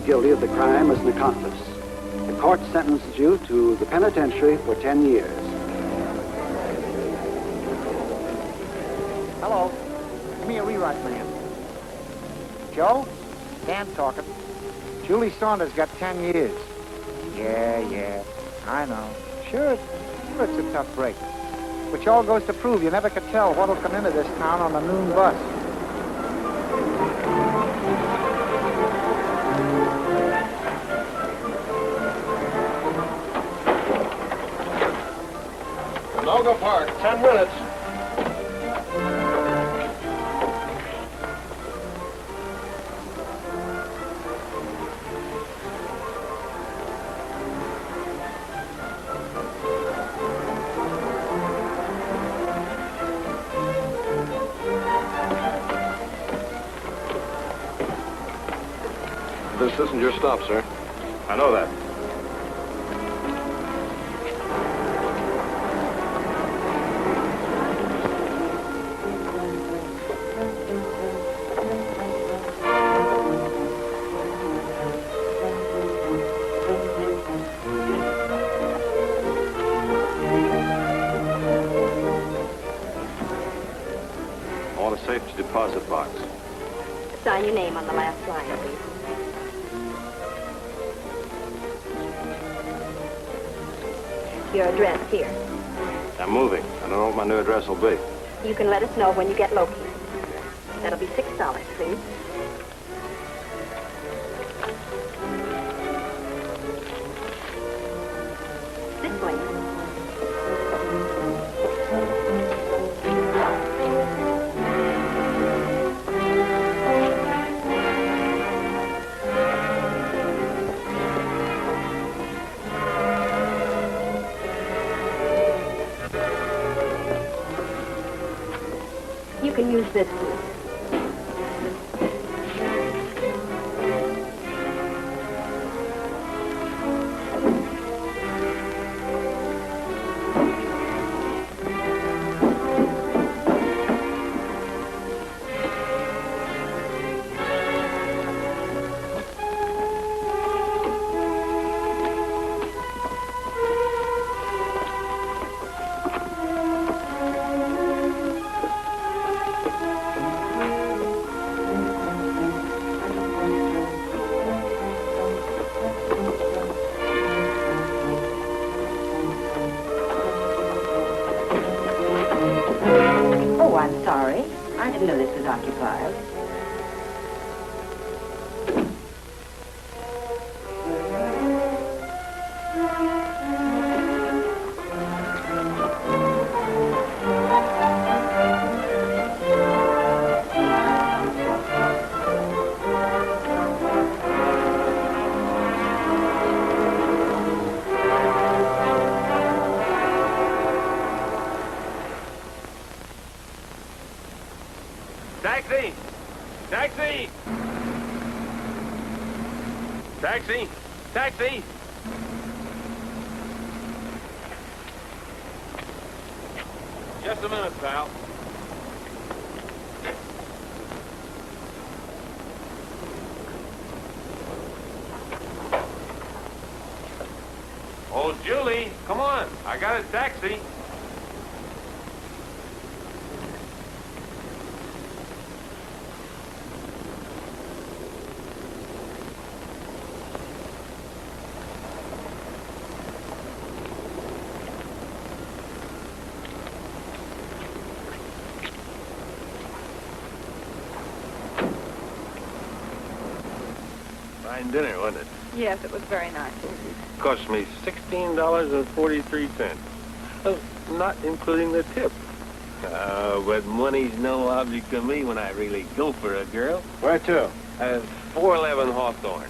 guilty of the crime as an accomplice. The court sentences you to the penitentiary for 10 years. Hello. Give me a rewrite, man. Joe? Dan talking. Julie Saunders got 10 years. Yeah. I know. Sure, it's a tough break. Which all goes to prove you never could tell what'll come into this town on the noon bus. Logo Park, 10 minutes. This isn't your stop, sir. I know that. I want a safe deposit box. Sign your name on the last line, please. Your address here. I'm moving. I don't know what my new address will be. You can let us know when you get located. That'll be $6, please. This way. You can use this, please. I'm sorry. I didn't know this was occupied. Taxi! Taxi! Taxi! Taxi! Just a minute, pal. Oh, Julie, come on. I got a taxi. Fine dinner, wasn't it? Yes, it was very nice. Cost me $16.43. Oh, not including the tip. But money's no object to me when I really go for a girl. Where to? 411 Hawthorne.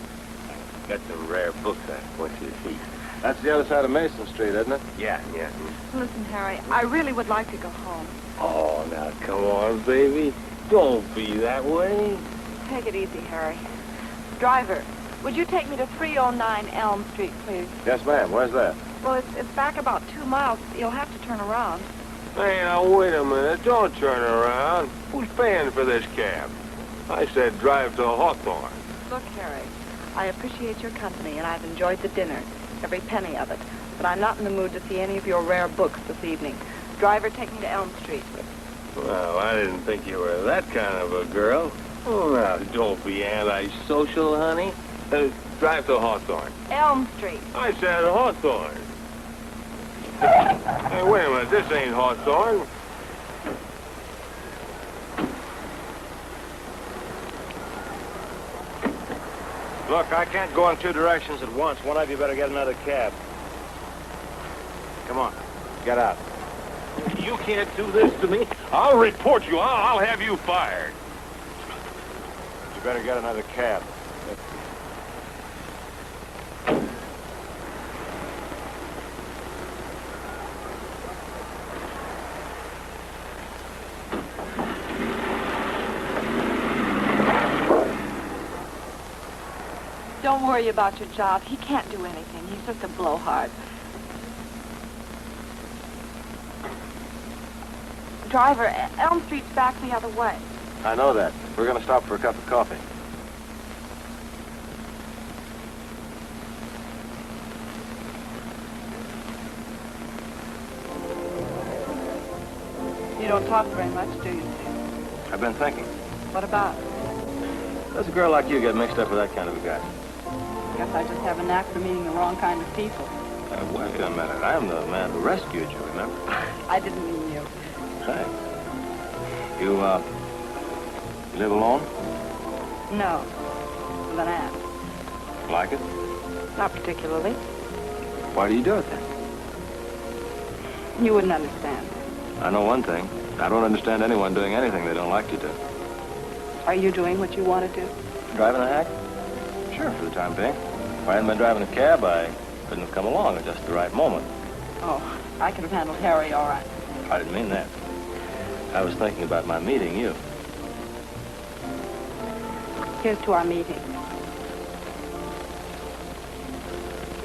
Got some rare books I want you to see. That's the other side of Mason Street, isn't it? Yeah. Listen, Harry, I really would like to go home. Oh, now, come on, baby. Don't be that way. Take it easy, Harry. Driver, would you take me to 309 Elm Street, please? Yes, ma'am. Where's that? Well, it's back about 2 miles. You'll have to turn around. Hey, now, wait a minute. Don't turn around. Who's paying for this cab? I said drive to Hawthorne. Look, Harry, I appreciate your company, and I've enjoyed the dinner, every penny of it. But I'm not in the mood to see any of your rare books this evening. Driver, take me to Elm Street. Well, I didn't think you were that kind of a girl. Oh, now, don't be antisocial, honey. Drive to Hawthorne. Elm Street. I said Hawthorne. Hey, wait a minute. This ain't Hawthorne. Look, I can't go in two directions at once. One of you better get another cab. Come on, get out. You can't do this to me. I'll report you. I'll have you fired. You better get another cab. Don't worry about your job. He can't do anything. He's just a blowhard. Driver, Elm Street's back the other way. I know that. We're going to stop for a cup of coffee. You don't talk very much, do you? I've been thinking. What about? Does a girl like you get mixed up with that kind of a guy? Guess I just have a knack for meeting the wrong kind of people. Wait a minute. I'm the man who rescued you, remember? I didn't mean you. Hey. You live alone? No. With an aunt. Like it? Not particularly. Why do you do it then? You wouldn't understand. I know one thing. I don't understand anyone doing anything they don't like to do. Are you doing what you want to do? Driving a hack? Sure, for the time being. If I hadn't been driving a cab, I couldn't have come along at just the right moment. Oh, I could have handled Harry all right. I didn't mean that. I was thinking about my meeting you. Here's to our meeting.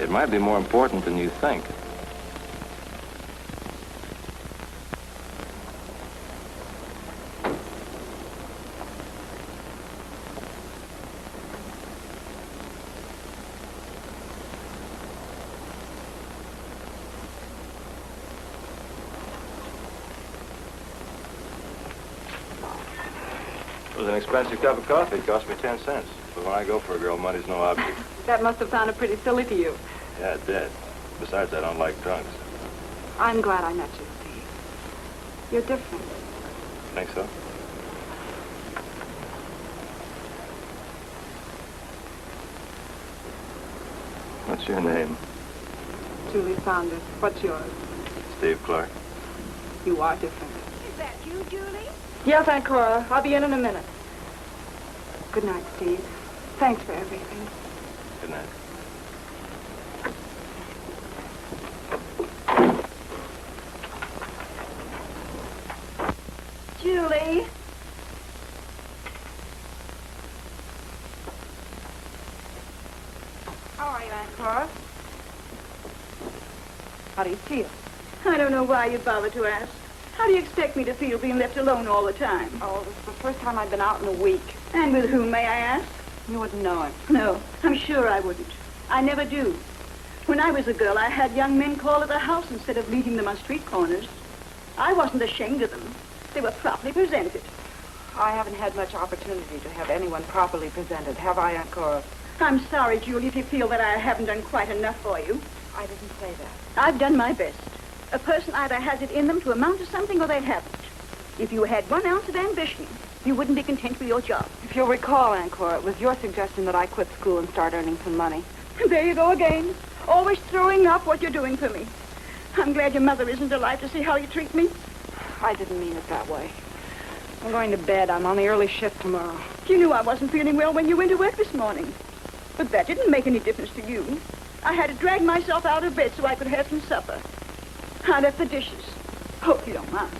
It might be more important than you think. It was an expensive cup of coffee. It cost me 10 cents. But when I go for a girl, money's no object. That must have sounded pretty silly to you. Yeah, it did. Besides, I don't like drunks. I'm glad I met you, Steve. You're different. Think so? What's your name? Julie Saunders. What's yours? Steve Clark. You are different. Is that you, Julie? Yes, Aunt Cora. I'll be in a minute. Good night, Steve. Thanks for everything. Good night. Julie? How are you, Aunt Cora? How do you feel? I don't know why you bother to ask. How do you expect me to feel being left alone all the time? Oh, this is the first time I've been out in a week. And with whom, may I ask? You wouldn't know it. No, I'm sure I wouldn't. I never do. When I was a girl, I had young men call at the house instead of meeting them on street corners. I wasn't ashamed of them. They were properly presented. I haven't had much opportunity to have anyone properly presented, have I, Aunt Cora? I'm sorry, Julie, if you feel that I haven't done quite enough for you. I didn't say that. I've done my best. A person either has it in them to amount to something or they haven't. If you had 1 ounce of ambition, you wouldn't be content with your job. If you'll recall, Aunt Cora, it was your suggestion that I quit school and start earning some money. There you go again. Always throwing off what you're doing for me. I'm glad your mother isn't alive to see how you treat me. I didn't mean it that way. I'm going to bed. I'm on the early shift tomorrow. You knew I wasn't feeling well when you went to work this morning. But that didn't make any difference to you. I had to drag myself out of bed so I could have some supper. I left the dishes. Hope you don't mind.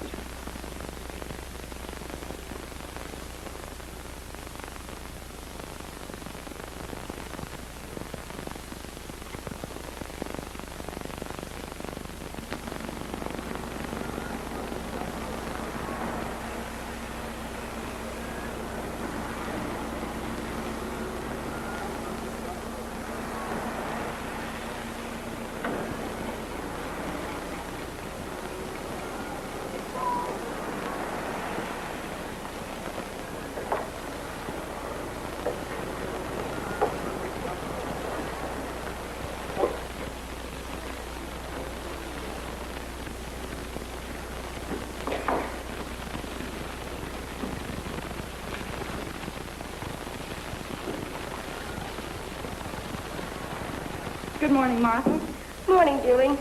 morning, Martha. Morning, Julie.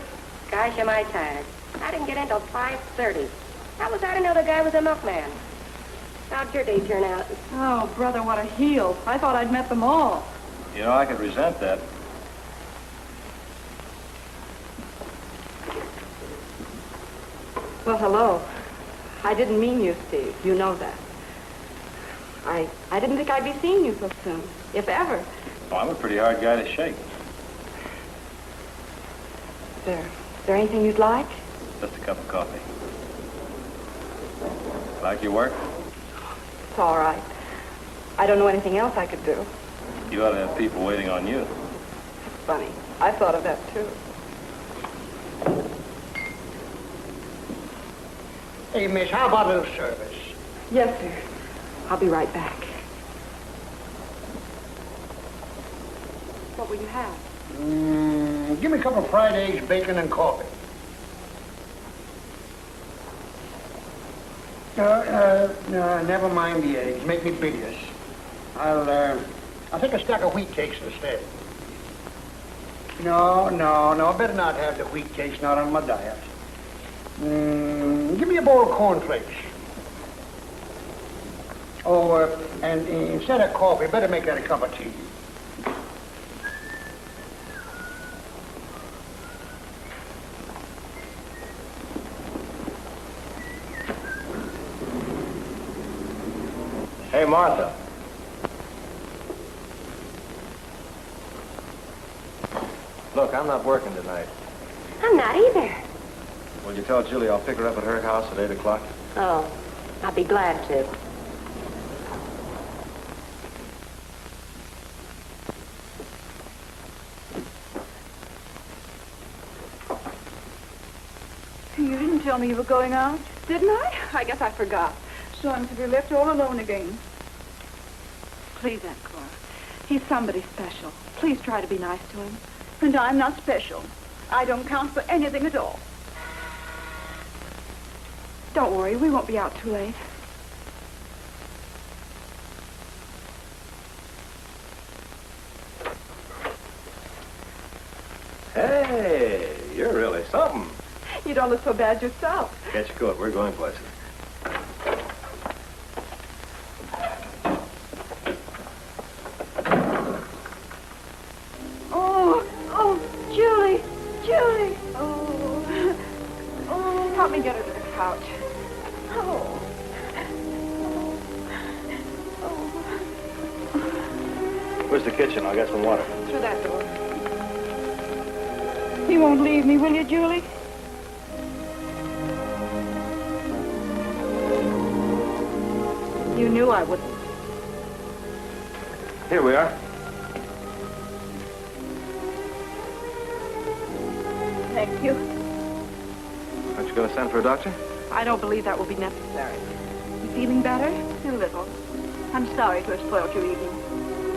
Gosh, am I tired. I didn't get in till 5:30. How was I to know the guy was a milkman? How'd your day turn out? Oh, brother, what a heel. I thought I'd met them all. You know, I could resent that. Well, hello. I didn't mean you, Steve. You know that. I didn't think I'd be seeing you so soon, if ever. Oh, I'm a pretty hard guy to shake. Is there anything you'd like? Just a cup of coffee. Like your work? It's all right. I don't know anything else I could do. You ought to have people waiting on you. It's funny. I thought of that, too. Hey, miss, how about a little service? Yes, sir. I'll be right back. What will you have? Give me a couple of fried eggs, bacon, and coffee. Never mind the eggs. Make me bilious. I'll take a stack of wheat cakes instead. No. Better not have the wheat cakes, not on my diet. Give me a bowl of cornflakes. Oh, and instead of coffee, better make that a cup of tea. Hey, Martha. Look, I'm not working tonight. I'm not either. Will you tell Julie I'll pick her up at her house at 8 o'clock? Oh, I'll be glad to. You didn't tell me you were going out. Didn't I? I guess I forgot. So I'm to be left all alone again. Please, Aunt Cora. He's somebody special. Please try to be nice to him. And I'm not special. I don't count for anything at all. Don't worry, we won't be out too late. Hey, you're really something. You don't look so bad yourself. Get your coat. We're going places. Oh, Julie. Oh, Help me get her to the couch. oh. Where's the kitchen? I'll get some water. Through that door. You won't leave me, will you, Julie? You knew I wouldn't. Here we are. Thank you. Aren't you going to send for a doctor? I don't believe that will be necessary. You feeling better? A little. I'm sorry to have spoiled your evening.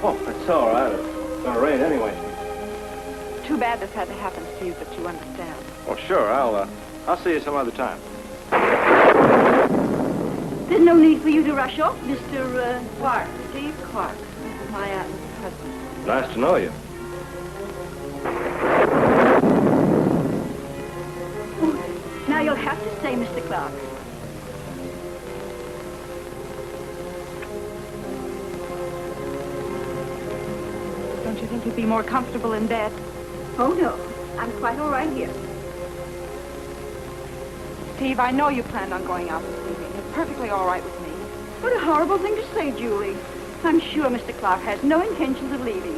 Oh, that's all right. It's going to rain anyway. Too bad this had to happen, Steve, but you understand. Oh, sure. I'll see you some other time. There's no need for you to rush off, Mr. Clark. Steve Clark. My aunt's husband. Nice to know you. Now you'll have to stay, Mr. Clark. Don't you think you'd be more comfortable in bed? Oh, no. I'm quite all right here. Steve, I know you planned on going out this evening. It's perfectly all right with me. What a horrible thing to say, Julie. I'm sure Mr. Clark has no intentions of leaving.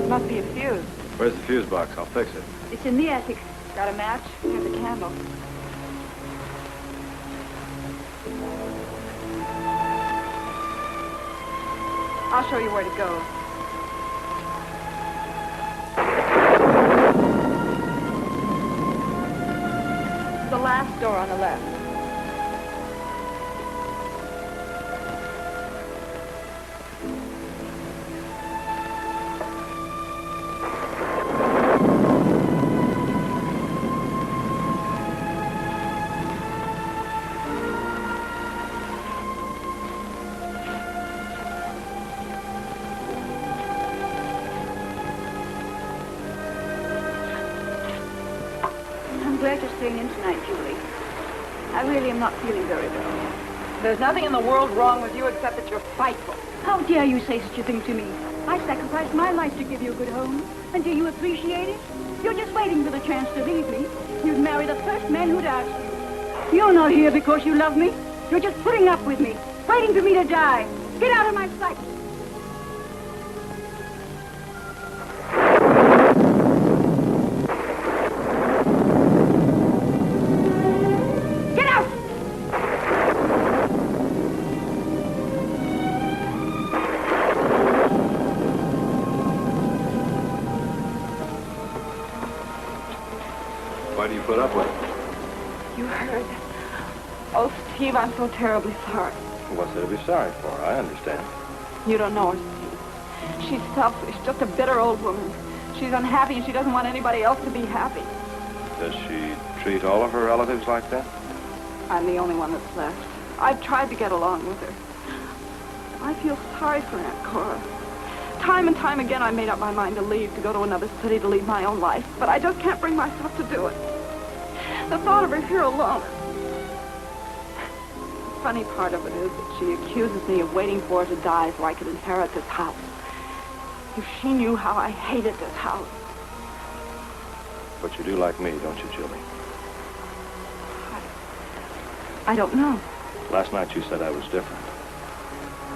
Must be a fuse. Where's the fuse box? I'll fix it. It's in the attic. Got a match? Here's a candle. I'll show you where to go. The last door on the left. glad you're staying in tonight, Julie. I really am not feeling very well. There's nothing in the world wrong with you except that you're spiteful. How dare you say such a thing to me? I sacrificed my life to give you a good home. And do you appreciate it? You're just waiting for the chance to leave me. You'd marry the first man who'd ask you. You're not here because you love me. You're just putting up with me, waiting for me to die. Get out of my sight. Why do you put up with it? You heard. Oh, Steve, I'm so terribly sorry. What's there to be sorry for? I understand. You don't know her, Steve. She's selfish, just a bitter old woman. She's unhappy and she doesn't want anybody else to be happy. Does she treat all of her relatives like that? I'm the only one that's left. I've tried to get along with her. I feel sorry for Aunt Cora. Time and time again, I made up my mind to leave, to go to another city, to lead my own life. But I just can't bring myself to do it. The thought of her here alone. The funny part of it is that she accuses me of waiting for her to die so I could inherit this house. If she knew how I hated this house. But you do like me, don't you, Julie? I don't know. Last night you said I was different.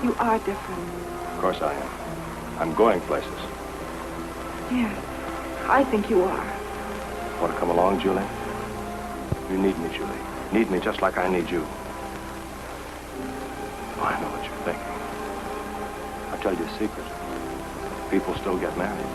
You are different. Of course I am. I'm going places. Yes, I think you are. Want to come along, Julie? You need me, Julie. Need me just like I need you. Oh, I know what you're thinking. I'll tell you a secret. People still get married.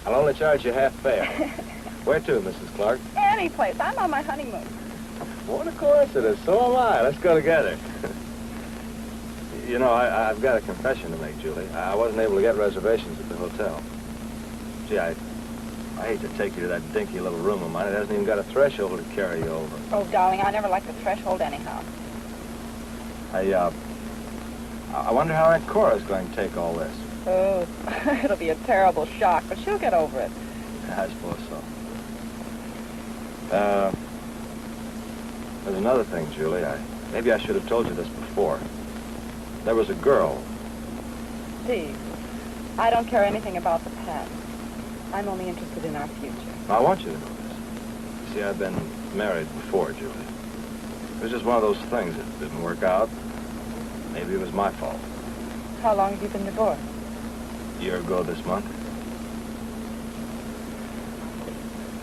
I'll only charge you half fare. Where to, Mrs. Clark? Any place. I'm on my honeymoon. What a coincidence. So am I. Let's go together. You know, I've got a confession to make, Julie. I wasn't able to get reservations at the hotel. Gee, I hate to take you to that dinky little room of mine. It hasn't even got a threshold to carry you over. Oh, darling, I never liked the threshold anyhow. I wonder how Aunt Cora's going to take all this. Oh, it'll be a terrible shock, but she'll get over it. I suppose so. There's another thing, Julie. Maybe I should have told you this before. There was a girl. Steve, I don't care anything about the past. I'm only interested in our future. I want you to know this. You see, I've been married before, Julie. It was just one of those things that didn't work out. Maybe it was my fault. How long have you been divorced? A year ago this month.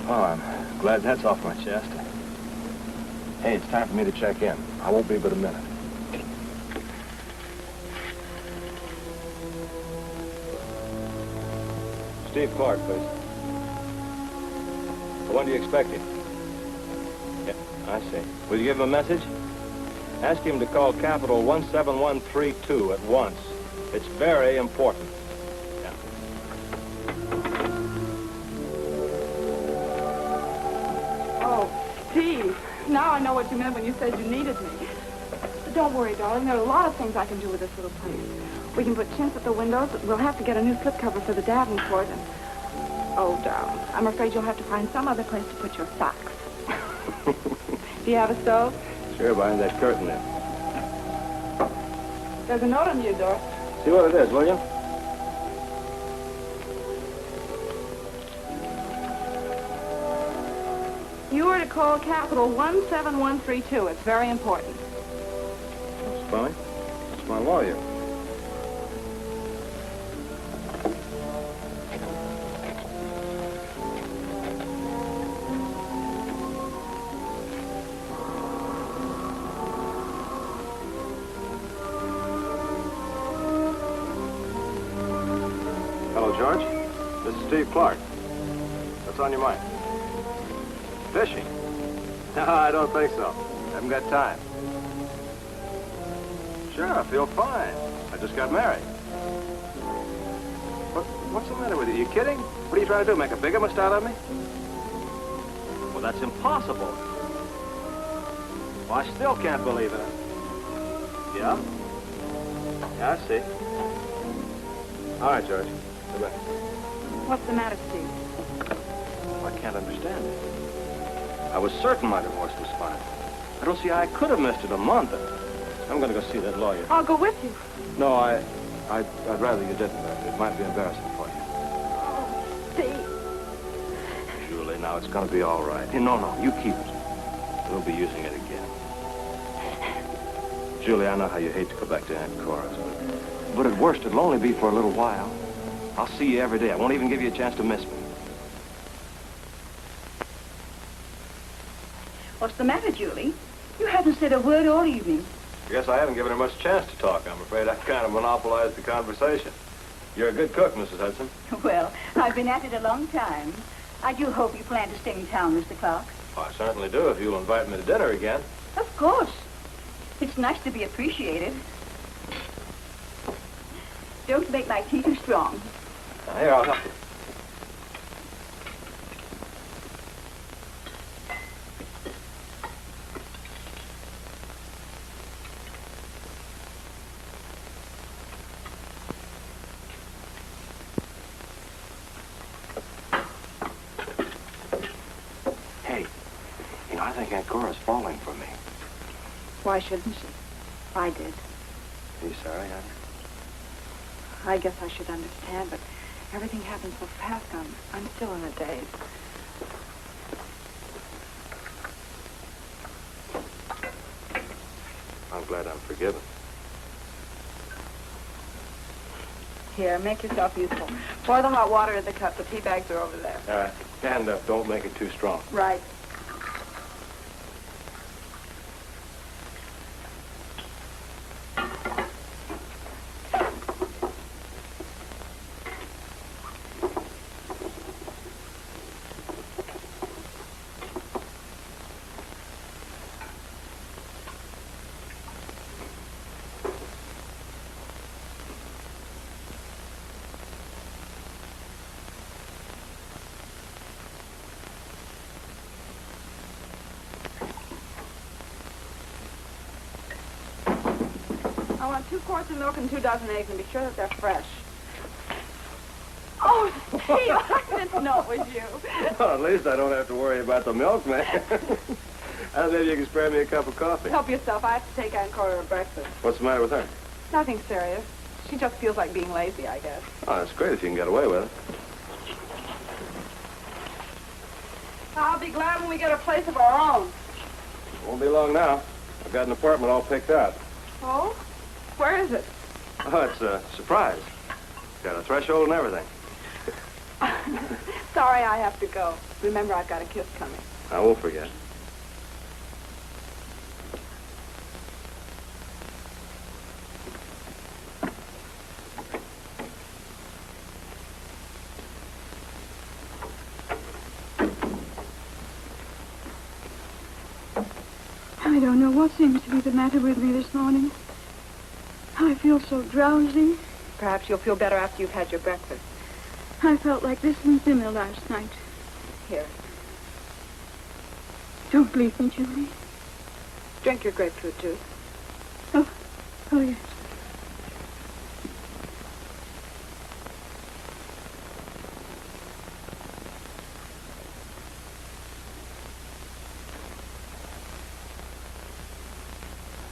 Oh, I'm glad that's off my chest. Hey, it's time for me to check in. I won't be but a minute. Steve Clark, please. When do you expect him? Yeah, I see. Will you give him a message? Ask him to call Capital 17132 at once. It's very important. Yeah. Oh, Steve, now I know what you meant when you said you needed me. But don't worry, darling. There are a lot of things I can do with this little place. We can put chintz at the windows. We'll have to get a new slipcover for the davenport. And oh, darling, I'm afraid you'll have to find some other place to put your socks. Do you have a stove? Sure, behind that curtain there. There's a note on your door. See what it is, will you? You are to call Capital 17132. It's very important. That's funny. It's my lawyer. Hello, George. This is Steve Clark. What's on your mind? Fishing? No, I don't think so. Haven't got time. Sure, I feel fine. I just got married. What's the matter with you? You kidding? What are you trying to do, make a bigamist out of me? Well, that's impossible. Well, I still can't believe it. Yeah? Yeah, I see. All right, George. Goodbye. What's the matter, Steve? I can't understand it. I was certain my divorce was final. I don't see how I could have missed it a month. I'm going to go see that lawyer. I'll go with you. No, I'd rather you didn't. It might be embarrassing for you. Oh, Steve. Julie, now it's going to be all right. No, you keep it. We'll be using it again. Julie, I know how you hate to go back to Aunt Cora's, but at worst, it'll only be for a little while. I'll see you every day. I won't even give you a chance to miss me. What's the matter, Julie? You haven't said a word all evening. I guess I haven't given her much chance to talk. I'm afraid I kind of monopolized the conversation. You're a good cook, Mrs. Hudson. Well, I've been at it a long time. I do hope you plan to stay in town, Mr. Clark. Oh, I certainly do, if you'll invite me to dinner again. Of course. It's nice to be appreciated. Don't make my tea too strong. Here, I'll help you. I think Aunt Cora's falling for me. Why shouldn't she? I did. Are you sorry, honey? I guess I should understand, but everything happened so fast. I'm still in a daze. I'm glad I'm forgiven. Here, make yourself useful. Pour the hot water in the cup. The tea bags are over there. All right. Stand up. Don't make it too strong. Right. I want 2 quarts of milk and 2 dozen eggs, and be sure that they're fresh. Oh, Steve, I didn't know it was you. Well, at least I don't have to worry about the milkman. Maybe you can spare me a cup of coffee. Help yourself. I have to take Aunt Cora to breakfast. What's the matter with her? Nothing serious. She just feels like being lazy, I guess. Oh, that's great if you can get away with it. I'll be glad when we get a place of our own. Won't be long now. I've got an apartment all picked out. Oh? Where is it? Oh, it's a surprise. Got a threshold and everything. Sorry, I have to go. Remember, I've got a kiss coming. I won't forget. I don't know what seems to be the matter with me this morning. I feel so drowsy. Perhaps you'll feel better after you've had your breakfast. I felt like this in dinner last night. Here, Don't leave me, Julie. drink your grapefruit juice. Oh, yes.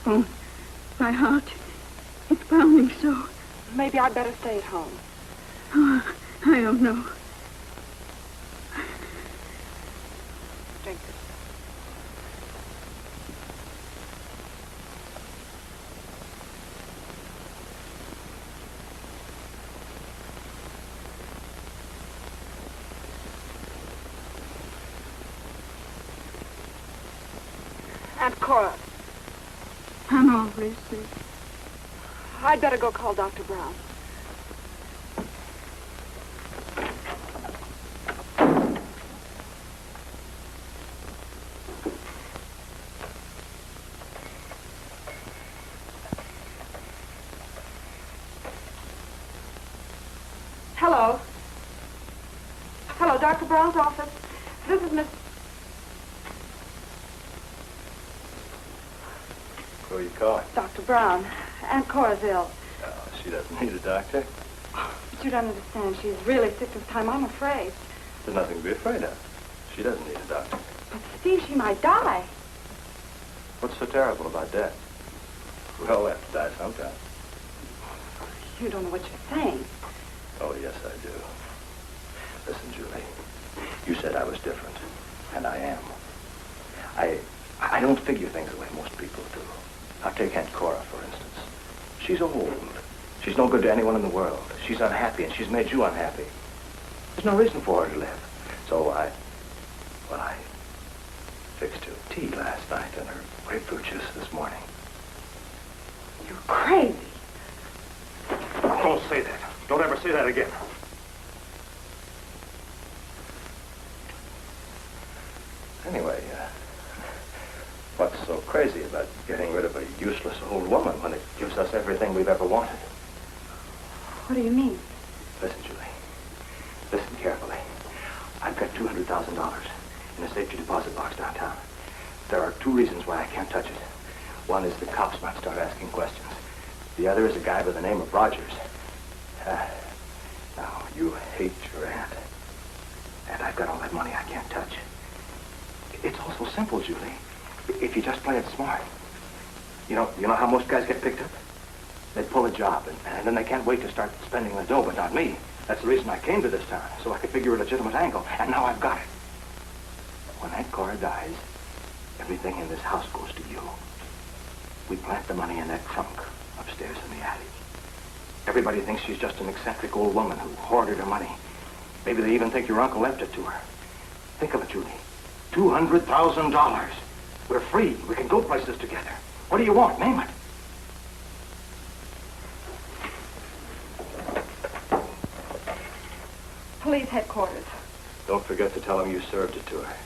Oh, my heart. It's pounding so. Maybe I'd better stay at home. Oh, I don't know. Drink this. Aunt Cora, I'm always sick. I'd better go call Dr. Brown. Hello. Hello, Dr. Brown's office. This is Miss... Who are you calling? Dr. Brown. Aunt Cora's ill. Oh, she doesn't need a doctor. But you don't understand. She's really sick this time, I'm afraid. There's nothing to be afraid of. She doesn't need a doctor. But, Steve, she might die. What's so terrible about death? We all have to die sometime. You don't know what you're saying. Oh, yes, I do. Listen, Julie, you said I was different, and I am. I don't figure things the way most people do. Now, take Aunt Cora, for instance. She's old. She's no good to anyone in the world. She's unhappy, and she's made you unhappy. There's no reason for her to live. So I fixed her tea last night and her grapefruit juice this morning. You're crazy. Don't say that. Don't ever say that again. Anyway, what's so crazy about getting rid of a useless old woman when it gives us everything we've ever wanted? What do you mean? Listen, Julie. Listen carefully. I've got $200,000 in a safety deposit box downtown. There are two reasons why I can't touch it. One is the cops might start asking questions. The other is a guy by the name of Rogers. Now, you hate your aunt. And I've got all that money I can't touch. It's all so simple, Julie. If you just play it smart. You know how most guys get picked up? They pull a job, and then they can't wait to start spending the dough, but not me. That's the reason I came to this town, so I could figure a legitimate angle, and now I've got it. When Aunt Cora dies, everything in this house goes to you. We plant the money in that trunk upstairs in the attic. Everybody thinks she's just an eccentric old woman who hoarded her money. Maybe they even think your uncle left it to her. Think of it, Julie. $200,000. We're free. We can go places together. What do you want? Name it. Police headquarters. Don't forget to tell them you served it to her.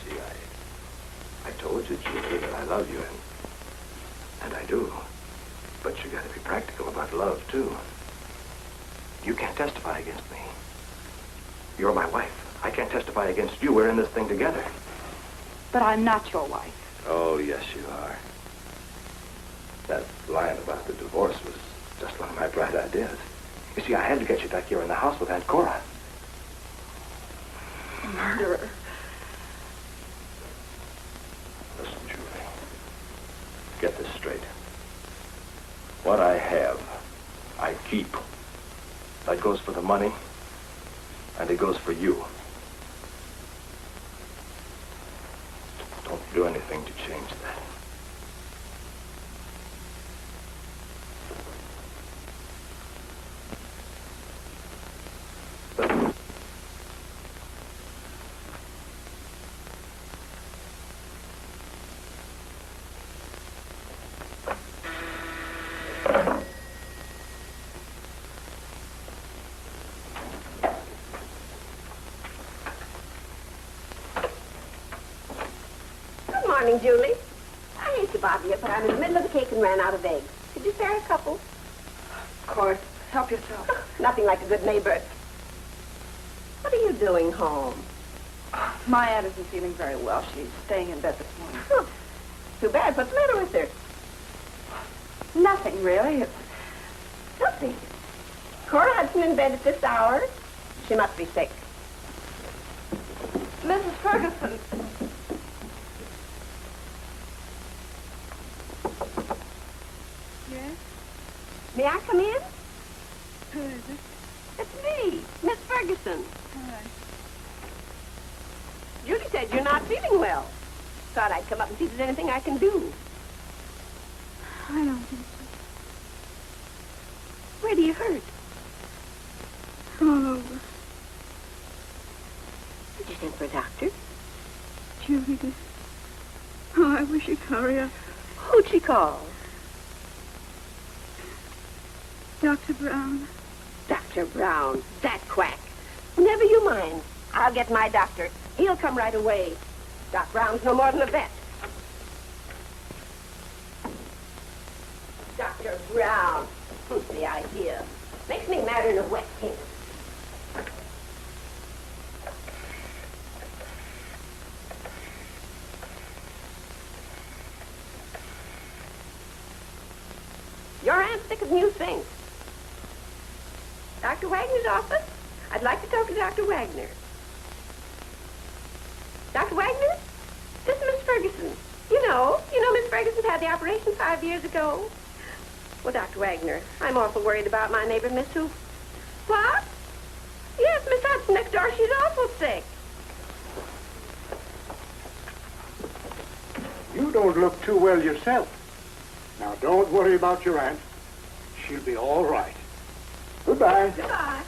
See, I told you, Julie, that I love you, and I do. But you gotta be practical about love, too. You can't testify against me. You're my wife. I can't testify against you. We're in this thing together. But I'm not your wife. Oh, yes, you are. That line about the divorce was just one of my bright ideas. You see, I had to get you back here in the house with Aunt Cora. Murderer. Listen, Julie. Get this straight. What I have, I keep. That goes for the money, and it goes for you. Don't do anything to change that. Morning, Julie. I hate to bother you, but I'm in the middle of the cake and ran out of eggs. Could you spare a couple? Of course. Help yourself. Nothing like a good neighbor. What are you doing home? My aunt isn't feeling very well. She's staying in bed this morning. Huh. Too bad. What's the matter with her? Nothing, really. It's... Nothing. Cora Hudson in bed at this hour? She must be sick. Mrs. Ferguson. Yes? May I come in? Who is it? It's me, Miss Ferguson. Hi. Julie said you're not feeling well. Thought I'd come up and see if there's anything I can do. I don't think so. Where do you hurt? All over. Did you send for a doctor? Julie did. Oh, I wish you'd hurry up. Who'd she call? Dr. Brown. Dr. Brown, that quack. Never you mind. I'll get my doctor. He'll come right away. Doc Brown's no more than a vet. Dr. Brown. The idea. Makes me madder than a wet pink. Your aunt's thicker than you think. Dr. Wagner's office? I'd like to talk to Dr. Wagner. Dr. Wagner? This is Miss Ferguson. You know Miss Ferguson had the operation 5 years ago. Well, Dr. Wagner, I'm awful worried about my neighbor, Miss Who. What? Yes, Miss Hudson next door. She's awful sick. You don't look too well yourself. Now, don't worry about your aunt. She'll be all right. Goodbye. Goodbye.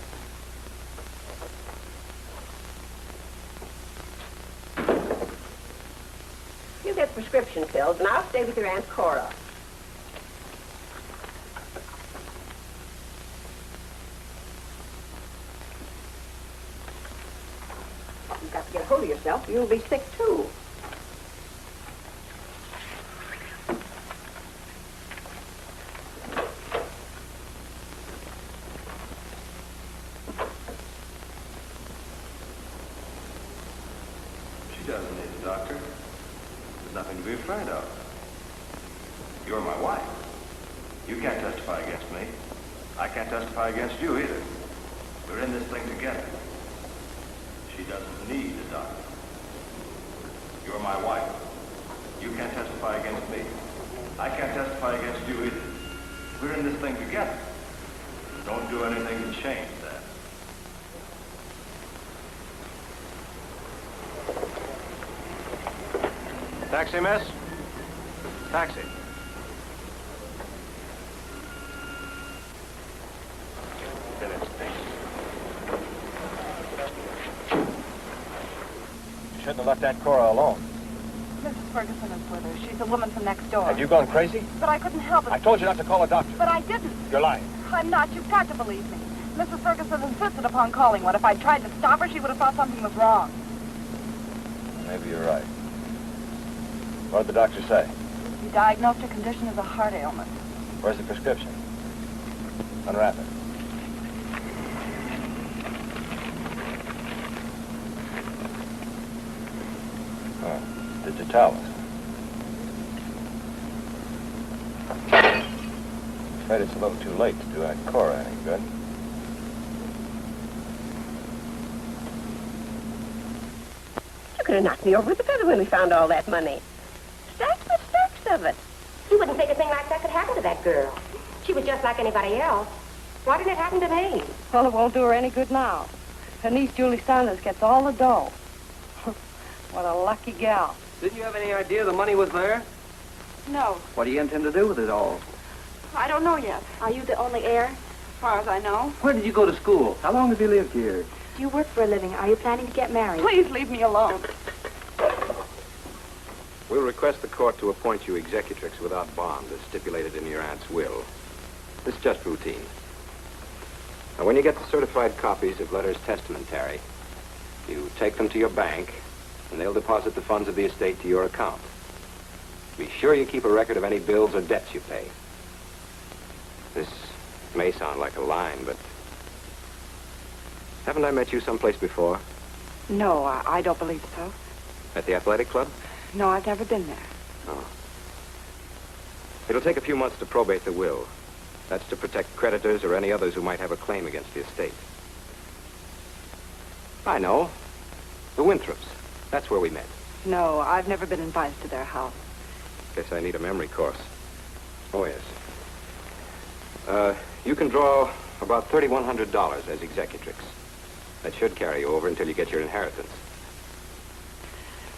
You get prescription pills, and I'll stay with your Aunt Cora. You've got to get hold of yourself, or you'll be sick, too. She doesn't need a doctor. There's nothing to be afraid of. You're my wife. You can't testify against me. I can't testify against you either. We're in this thing together. She doesn't need a doctor. You're my wife. You can't testify against me. I can't testify against you either. We're in this thing together. Don't do anything to change that. Taxi, miss? Taxi. You shouldn't have left Aunt Cora alone. Mrs. Ferguson is with her. She's a woman from next door. Have you gone crazy? But I couldn't help it. I told you not to call a doctor. But I didn't. You're lying. I'm not. You've got to believe me. Mrs. Ferguson insisted upon calling one. If I'd tried to stop her, she would have thought something was wrong. Maybe you're right. What did the doctor say? He diagnosed her condition as a heart ailment. Where's the prescription? Unwrap it. Oh, did you tell us? I'm afraid it's a little too late to do Aunt Cora any good. You could have knocked me over with a feather when we found all that money. Stacks and stacks of it. You wouldn't think a thing like that could happen to that girl. She was just like anybody else. Why didn't it happen to me? Well, it won't do her any good now. Her niece, Julie Saunders, gets all the dough. What a lucky gal. Didn't you have any idea the money was there? No, What do you intend to do with it all? I don't know yet. Are you the only heir? As far as I know. Where did you go to school? How long have you lived here? Do you work for a living? Are you planning to get married? Please leave me alone. We'll request the court to appoint you executrix without bond, as stipulated in your aunt's will. This is just routine. Now, when you get the certified copies of letters testamentary, you take them to your bank, and they'll deposit the funds of the estate to your account. Be sure you keep a record of any bills or debts you pay. This may sound like a line, but haven't I met you someplace before? No, I don't believe so. At the athletic club? No, I've never been there. Oh. It'll take a few months to probate the will. That's to protect creditors or any others who might have a claim against the estate. I know. The Winthrops. That's where we met. No, I've never been invited to their house. Guess I need a memory course. Oh, yes. You can draw about $3,100 as executrix. That should carry you over until you get your inheritance.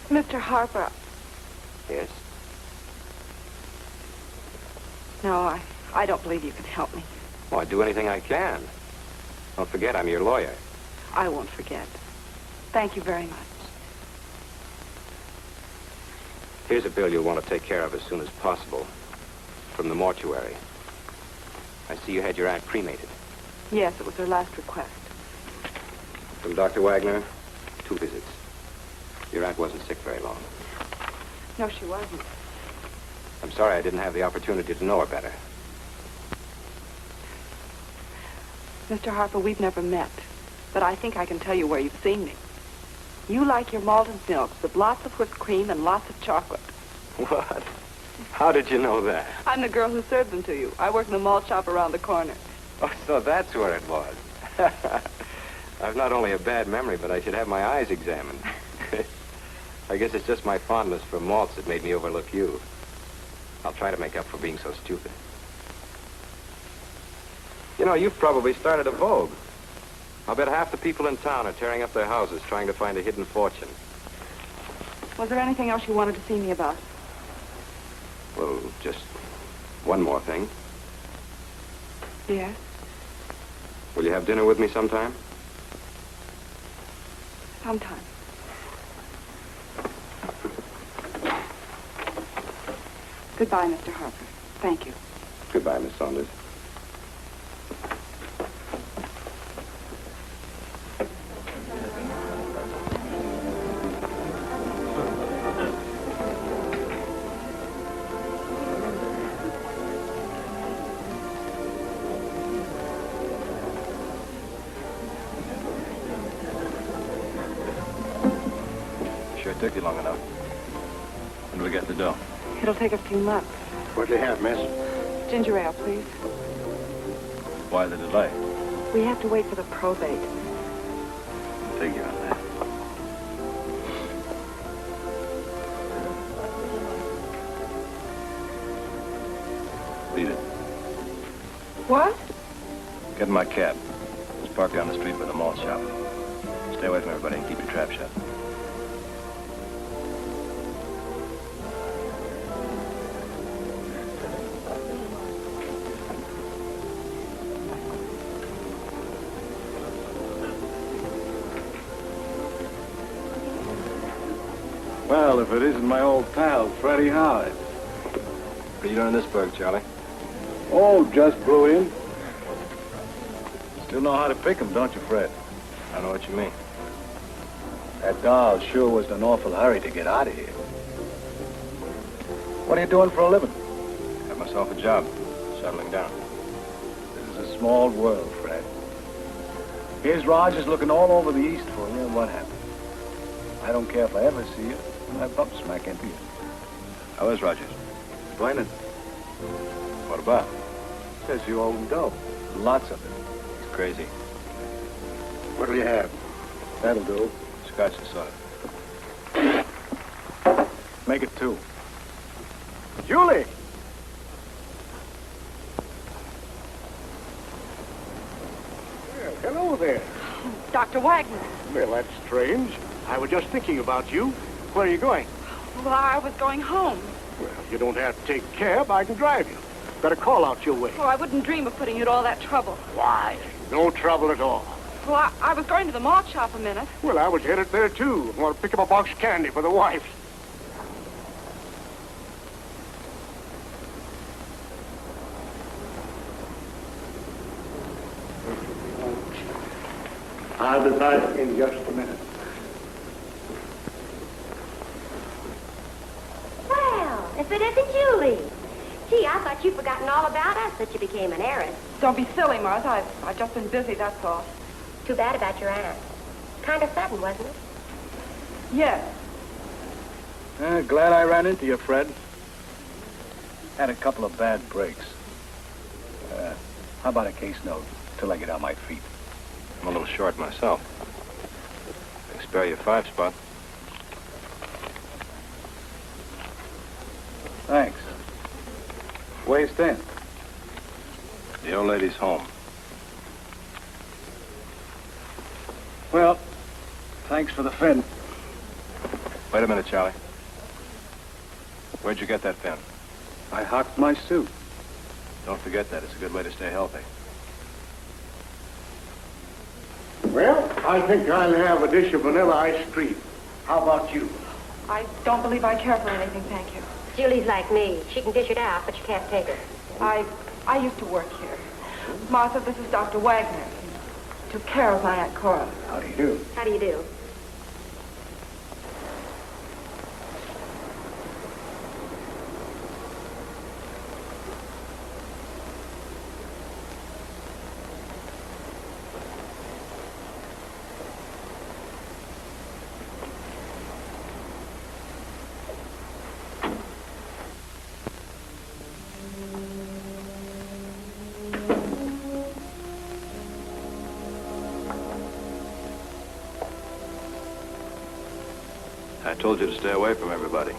Mr. Harper. Yes? No, I don't believe you can help me. Oh, I'd do anything I can. Don't forget, I'm your lawyer. I won't forget. Thank you very much. Here's a bill you'll want to take care of as soon as possible. From the mortuary. I see you had your aunt cremated. Yes, it was her last request. From Dr. Wagner, 2 visits. Your aunt wasn't sick very long. No, she wasn't. I'm sorry I didn't have the opportunity to know her better. Mr. Harper, we've never met, but I think I can tell you where you've seen me. You like your malted milks with lots of whipped cream and lots of chocolate. What? How did you know that? I'm the girl who served them to you. I work in the malt shop around the corner. Oh, so that's where it was. I've not only a bad memory, but I should have my eyes examined. I guess it's just my fondness for malts that made me overlook you. I'll try to make up for being so stupid. You know, you've probably started a vogue. I'll bet half the people in town are tearing up their houses trying to find a hidden fortune. Was there anything else you wanted to see me about? Well, just one more thing. Yes? Will you have dinner with me sometime? Sometime. Goodbye, Mr. Harper. Thank you. Goodbye, Miss Saunders. Sure took you long enough. When do we get the dough? It'll take a few months. What do you have, miss? Ginger ale, please. Why the delay? We have to wait for the probate. Figure on that. Beat it. What? Get in my cab. Just park down the street by the malt shop. Stay away from everybody and keep your trap shut. Well, if it isn't my old pal, Freddie Howard. What are you doing in this burg, Charlie? Oh, just blew in. Still know how to pick 'em, don't you, Fred? I know what you mean. That doll sure was in an awful hurry to get out of here. What are you doing for a living? Got myself a job. Settling down. This is a small world, Fred. Here's Rogers looking all over the East for you, and what happened? I don't care if I ever see you. I bump smack into you. How is Rogers? Splendid. What about? Says you owe him dough. Lots of it. He's crazy. What'll you have? That'll do. Scotch and soda. Make it 2. Julie! Well, hello there. Dr. Wagner. Well, that's strange. I was just thinking about you. Where are you going? Well, I was going home. Well, you don't have to take a cab. I can drive you. Got a call out your way. Oh, I wouldn't dream of putting you to all that trouble. Why? No trouble at all. Well, I was going to the malt shop a minute. Well, I was headed there, too. I want to pick up a box of candy for the wife. I'll be back in just a minute. Well, if it isn't Julie. Gee, I thought you'd forgotten all about us that you became an heiress. Don't be silly, Martha. I've just been busy, that's all. Too bad about your aunt. Kind of sudden, wasn't it? Yes. Glad I ran into you, Fred. Had a couple of bad breaks. How about a case note till I get on my feet? I'm a little short myself. I can spare you a 5 spot. Thanks. Where you staying? The old lady's home. Well, thanks for the fin. Wait a minute, Charlie. Where'd you get that fin? I hocked my suit. Don't forget that. It's a good way to stay healthy. Well, I think I'll have a dish of vanilla ice cream. How about you? I don't believe I care for anything, thank you. Julie's like me. She can dish it out, but you can't take it. I used to work here. Martha, this is Dr. Wagner. He took care of my Aunt Cora. How do you do? How do you do? I told you to stay away from everybody.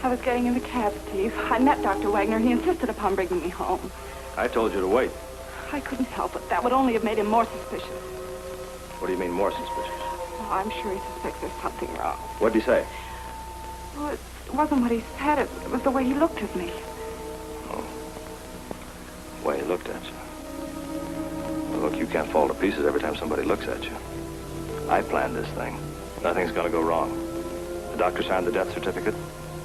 I was getting in the cab, Steve. I met Dr. Wagner. He insisted upon bringing me home. I told you to wait. I couldn't help it. That would only have made him more suspicious. What do you mean, more suspicious? Oh, I'm sure he suspects there's something wrong. What'd he say? Well, it wasn't what he said. It was the way he looked at me. Oh. The way he looked at you. Well, look, you can't fall to pieces every time somebody looks at you. I planned this thing. Nothing's gonna go wrong. The doctor signed the death certificate.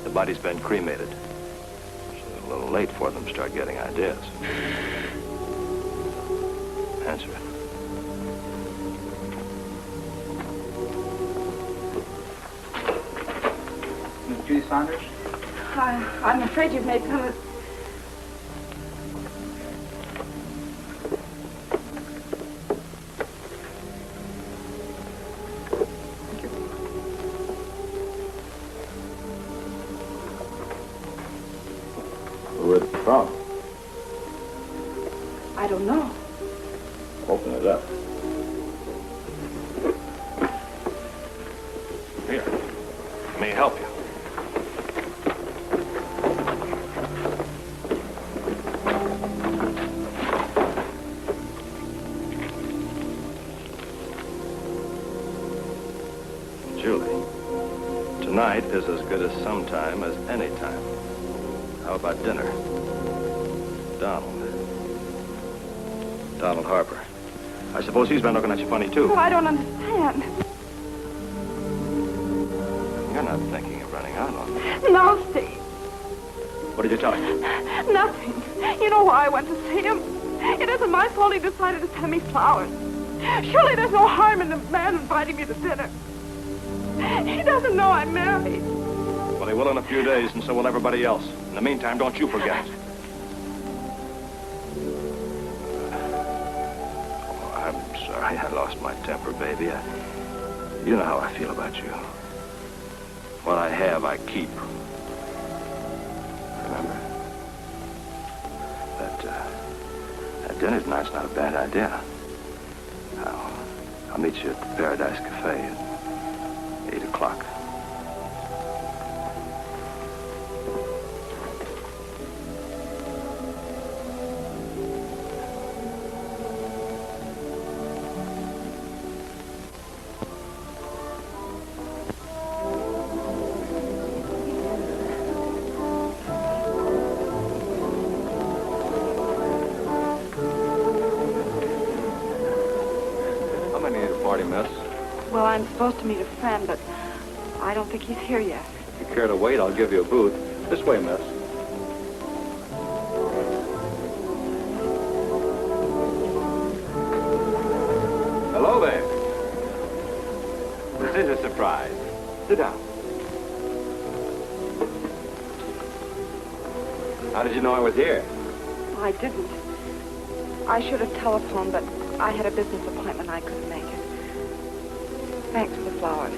The body's been cremated. It's a little late for them to start getting ideas. Answer it. Miss Judy Saunders? I'm afraid you've made some... Where's it from? I don't know. Open it up. Here. Let me help you. Julie, tonight is as good as some time as any time. How about dinner? Donald Harper. I suppose he's been looking at you funny, too. Oh, I don't understand. You're not thinking of running out on me. No, Steve. What did you tell him? Nothing. You know why I went to see him? It isn't my fault he decided to send me flowers. Surely there's no harm in the man inviting me to dinner. He doesn't know I'm married. Well, he will in a few days, and so will everybody else. In the meantime, don't you forget it. Oh, I'm sorry I lost my temper, baby. You know how I feel about you. What I have, I keep. Remember? That dinner tonight's not a bad idea. I'll meet you at the Paradise Cafe at 8 o'clock. Well, I'm supposed to meet a friend, but I don't think he's here yet. If you care to wait, I'll give you a booth. This way, miss. Hello there. This is a surprise. Sit down. How did you know I was here? I didn't. I should have telephoned, but I had a business appointment. I couldn't make it. Thanks for the flowers.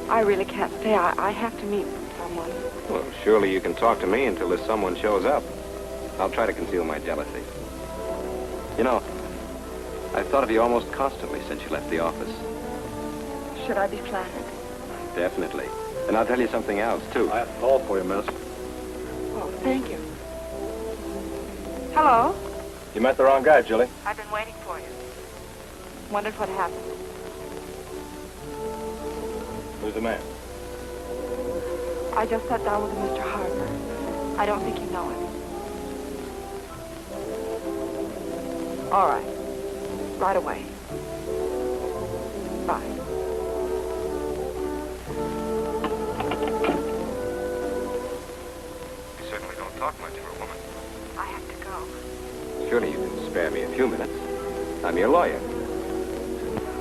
I really can't stay. I have to meet someone. Well, surely you can talk to me until this someone shows up. I'll try to conceal my jealousy. You know, I've thought of you almost constantly since you left the office. Should I be flattered? Definitely. And I'll tell you something else, too. I have to call for you, miss. Oh, thank you. Hello? You met the wrong guy, Julie. I've been waiting for you. Wondered what happened. Who's the man? I just sat down with a Mr. Harper. I don't think you know him. All right. Right away. Bye. You certainly don't talk much for a woman. I have to go. Surely you can spare me a few minutes. I'm your lawyer.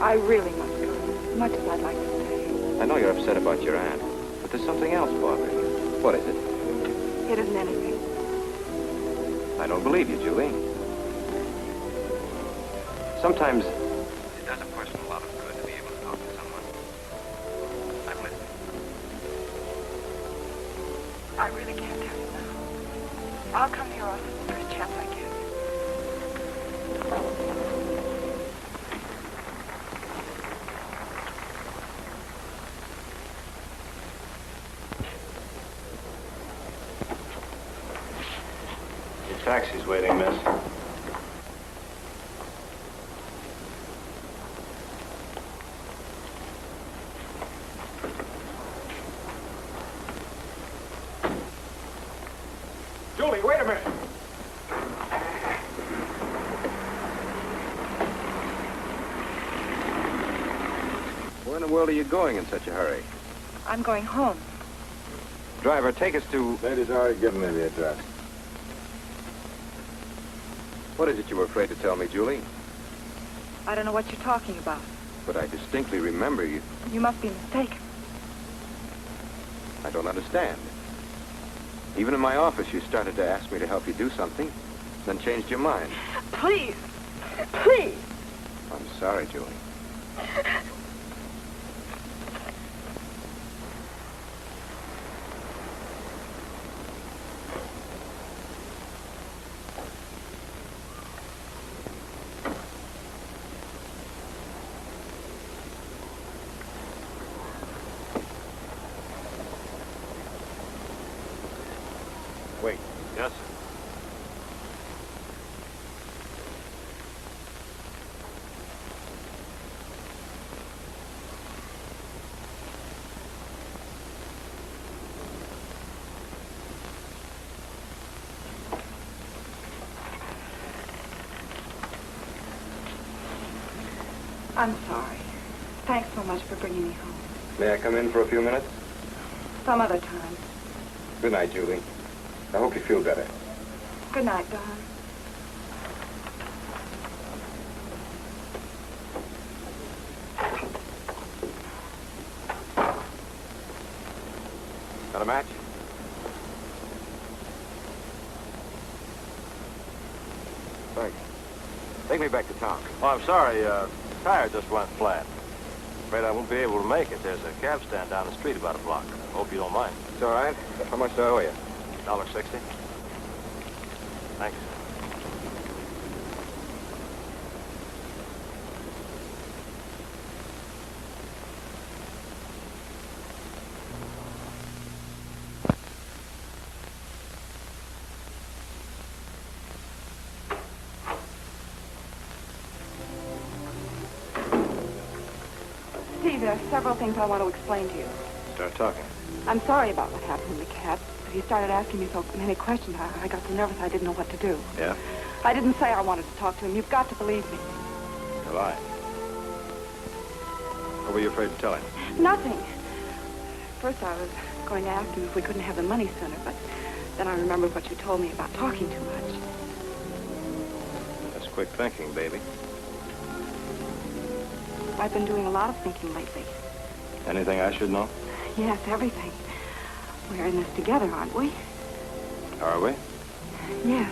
I really must go, as much as I'd like to stay. I know you're upset about your aunt, but there's something else bothering you. What is it? It isn't anything. I don't believe you, Julie. Sometimes it does a person a lot of good to be able to talk to someone. I'm listening. I really can't tell you now. I'll come to your office the first chance I get. Taxi's waiting, miss. Julie, wait a minute. Where in the world are you going in such a hurry? I'm going home. Driver, take us to... Lady's already given me the address. What is it you were afraid to tell me, Julie? I don't know what you're talking about. But I distinctly remember you. You must be mistaken. I don't understand. Even in my office, you started to ask me to help you do something, then changed your mind. Please. Please. I'm sorry, Julie. Wait. Yes, sir. I'm sorry. Thanks so much for bringing me home. May I come in for a few minutes? Some other time. Good night, Julie. I hope you feel better. Good night, Don. Got a match? Thanks. Take me back to town. Oh, I'm sorry. Tire just went flat. Afraid I won't be able to make it. There's a cab stand down the street about a block. Hope you don't mind. It's all right. How much do I owe you? $1.60. Thanks. Steve, there are several things I want to explain to you. Start talking. I'm sorry about what happened in the cab. He started asking me so many questions. I got so nervous I didn't know what to do. Yeah? I didn't say I wanted to talk to him. You've got to believe me. You're lying. What were you afraid to tell him? Nothing. First I was going to ask him if we couldn't have the money sooner, but then I remembered what you told me about talking too much. That's quick thinking, baby. I've been doing a lot of thinking lately. Anything I should know? Yes, everything. We're in this together, aren't we? Are we? Yes.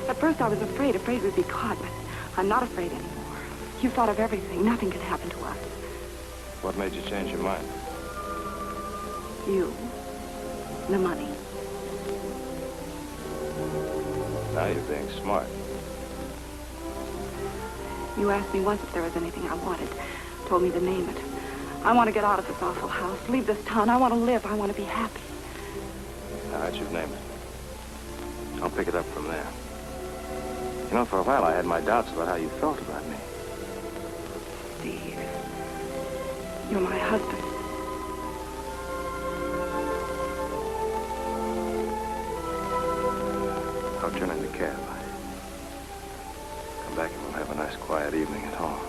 At first I was afraid we'd be caught, but I'm not afraid anymore. You've thought of everything. Nothing can happen to us. What made you change your mind? You. The money. Now you're being smart. You asked me once if there was anything I wanted. Told me to name it. I want to get out of this awful house, leave this town. I want to live. I want to be happy. All right, you've named it. I'll pick it up from there. You know, for a while I had my doubts about how you felt about me. Steve, you're my husband. I'll turn in the cab. Come back and we'll have a nice quiet evening at home.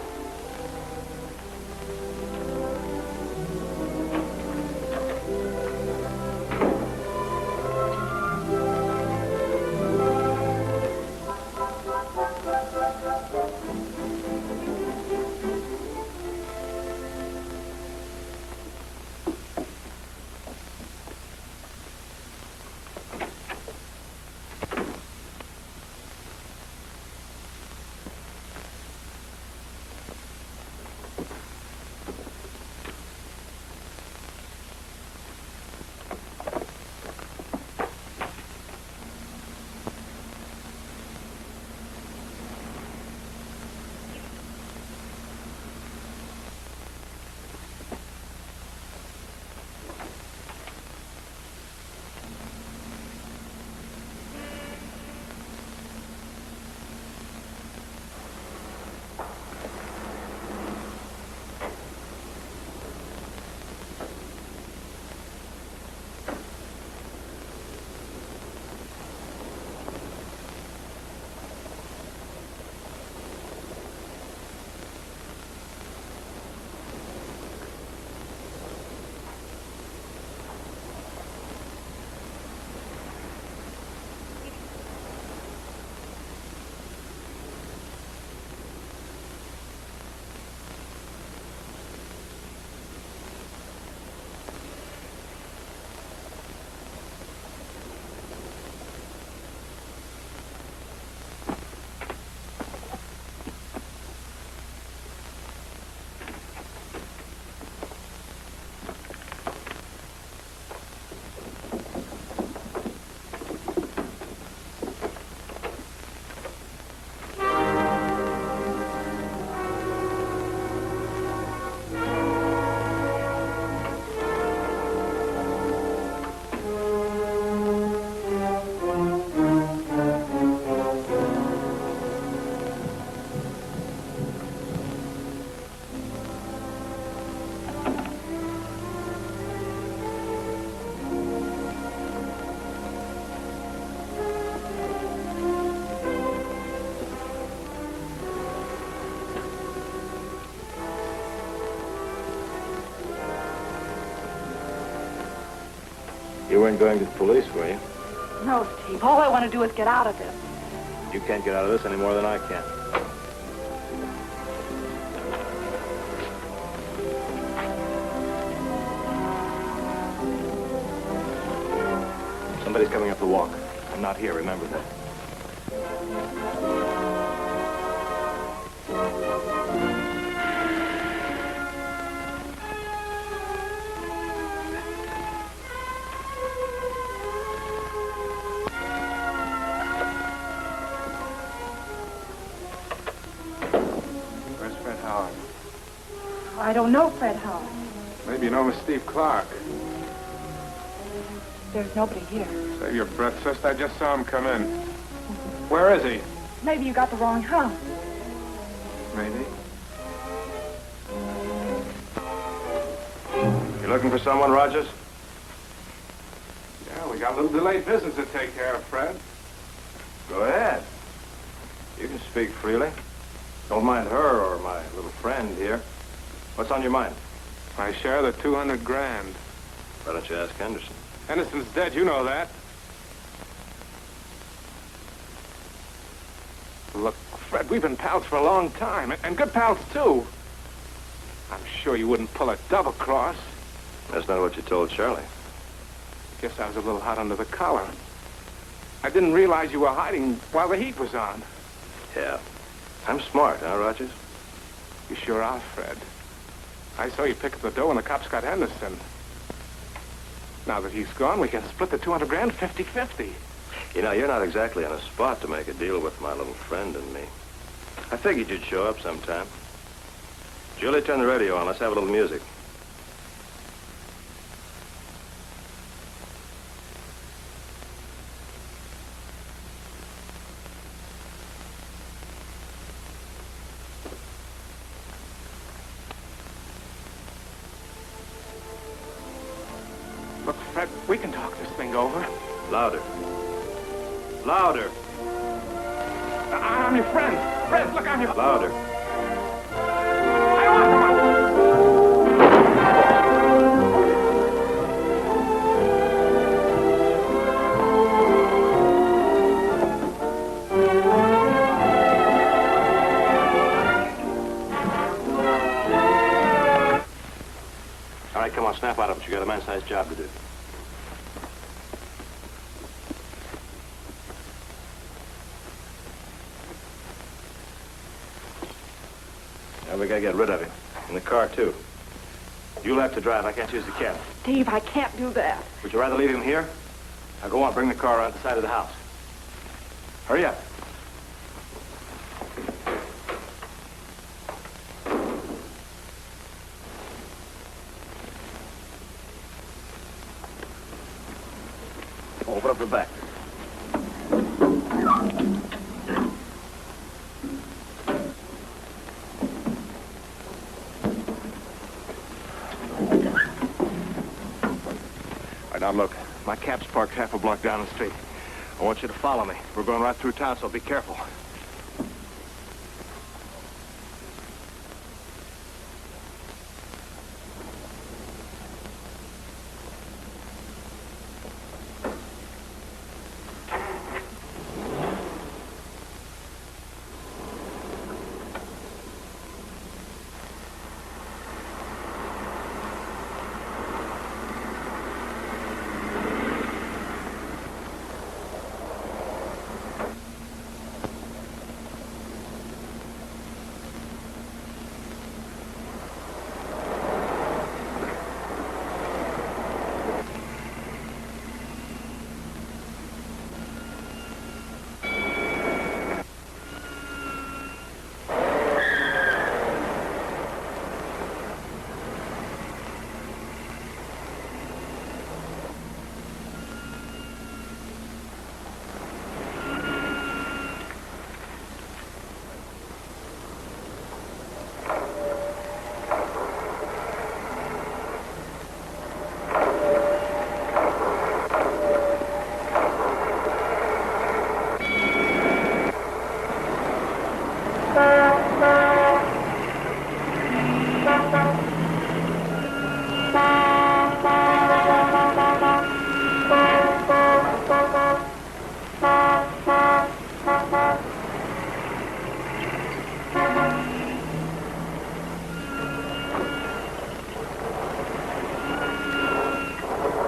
You weren't going to the police, were you? No, Steve. All I want to do is get out of this. You can't get out of this any more than I can. Somebody's coming up the walk. I'm not here, remember that. Where's Fred Howard? I don't know Fred Howard. Maybe you know Miss Steve Clark. There's nobody here. Save your breath, sister. I just saw him come in. Where is he? Maybe you got the wrong house. Maybe. You looking for someone, Rogers? Yeah, we got a little delayed business to take care of, Fred. Go ahead. You can speak freely. Don't mind her or my little friend here. What's on your mind? My share of the 200 grand. Why don't you ask Henderson? Henderson's dead, you know that. Look, Fred, we've been pals for a long time, and good pals, too. I'm sure you wouldn't pull a double cross. That's not what you told Charlie. Guess I was a little hot under the collar. I didn't realize you were hiding while the heat was on. Yeah. I'm smart, huh, Rogers? You sure are, Fred. I saw you pick up the dough when the cops got Henderson. Now that he's gone, we can split the 200 grand 50-50. You know, you're not exactly on a spot to make a deal with my little friend and me. I figured you'd show up sometime. Julie, turn the radio on. Let's have a little music. Look, Fred, we can talk this thing over. Louder. Louder. I'm your friend. Fred, look, I'm your... Louder. All right, come on, snap out of it. You got a man-sized job to do. Now we gotta get rid of him. In the car, too. You'll have to drive. I can't use the cab. Steve, I can't do that. Would you rather leave him here? Now go on, bring the car around the side of the house. Hurry up. Open up the back. Now, look, my cab's parked half a block down the street. I want you to follow me. We're going right through town, so be careful.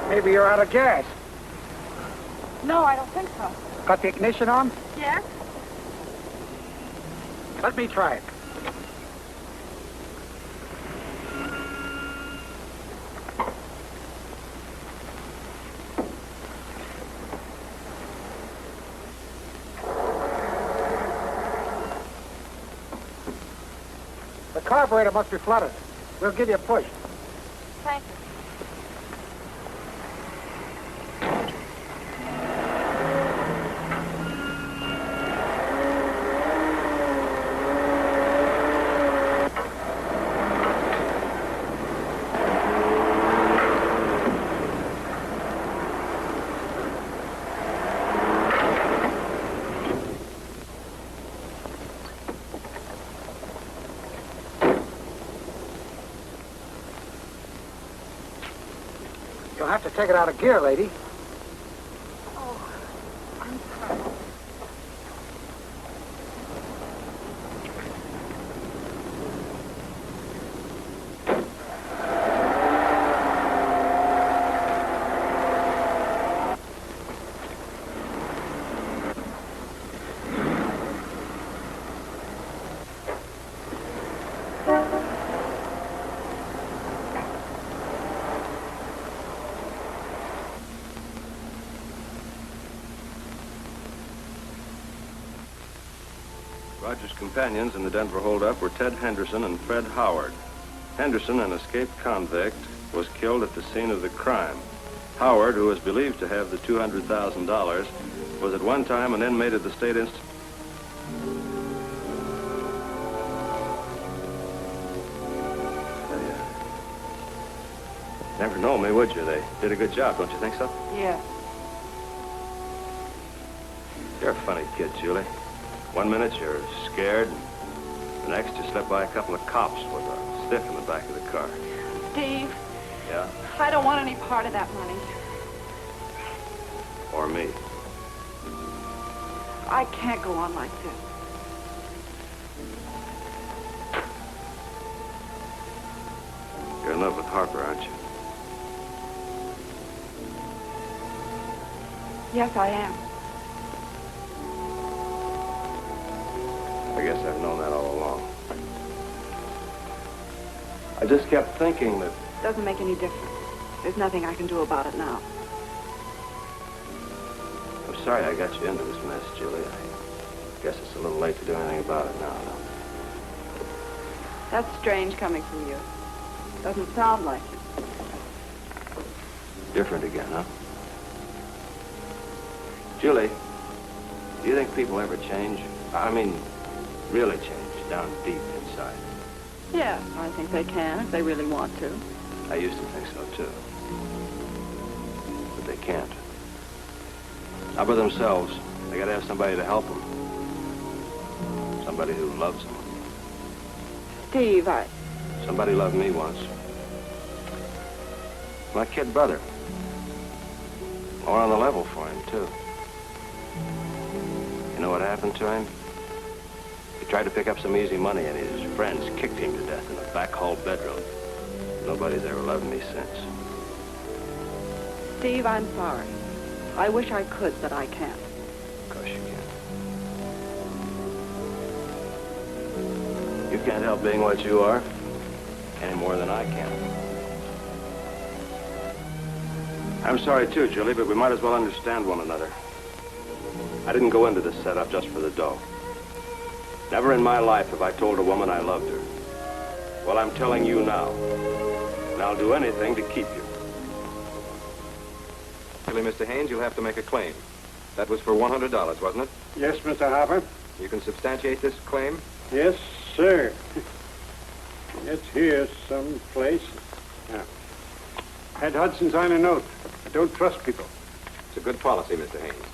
Maybe you're out of gas. No, I don't think so. Got the ignition on? Yes? Let me try it. The carburetor must be flooded. We'll give you a push. Thank you. You'll have to take it out of gear, lady. Oh, I'm sorry. Roger's companions in the Denver holdup were Ted Henderson and Fred Howard. Henderson, an escaped convict, was killed at the scene of the crime. Howard, who was believed to have the $200,000, was at one time an inmate of the State Institute. Never know me, would you? They did a good job, don't you think so? Yeah. You're a funny kid, Julie. One minute you're scared, and the next you slip by a couple of cops with a stick in the back of the car. Steve, Yeah? I don't want any part of that money. Or me. I can't go on like this. You're in love with Harper, aren't you? Yes, I am. I guess I've known that all along. I just kept thinking that... Doesn't make any difference. There's nothing I can do about it now. I'm sorry I got you into this mess, Julie. I guess it's a little late to do anything about it now, though. That's strange coming from you. Doesn't sound like it. Different again, huh? Julie, do you think people ever change? I mean, really change, down deep inside? Yes, I think they can if they really want to. I used to think so, too. But they can't. Not by themselves. They gotta have somebody to help them. Somebody who loves them. Steve, Somebody loved me once. My kid brother. More on the level for him, too. You know what happened to him? He tried to pick up some easy money, and his friends kicked him to death in a back hall bedroom. Nobody's ever loved me since. Steve, I'm sorry. I wish I could, but I can't. Of course you can. You can't help being what you are any more than I can. I'm sorry, too, Julie, but we might as well understand one another. I didn't go into this setup just for the dough. Never in my life have I told a woman I loved her. Well, I'm telling you now. And I'll do anything to keep you. Really, Mr. Haynes, you'll have to make a claim. That was for $100, wasn't it? Yes, Mr. Harper. You can substantiate this claim? Yes, sir. It's here someplace. Yeah. Had Hudson sign a note. I don't trust people. It's a good policy, Mr. Haynes.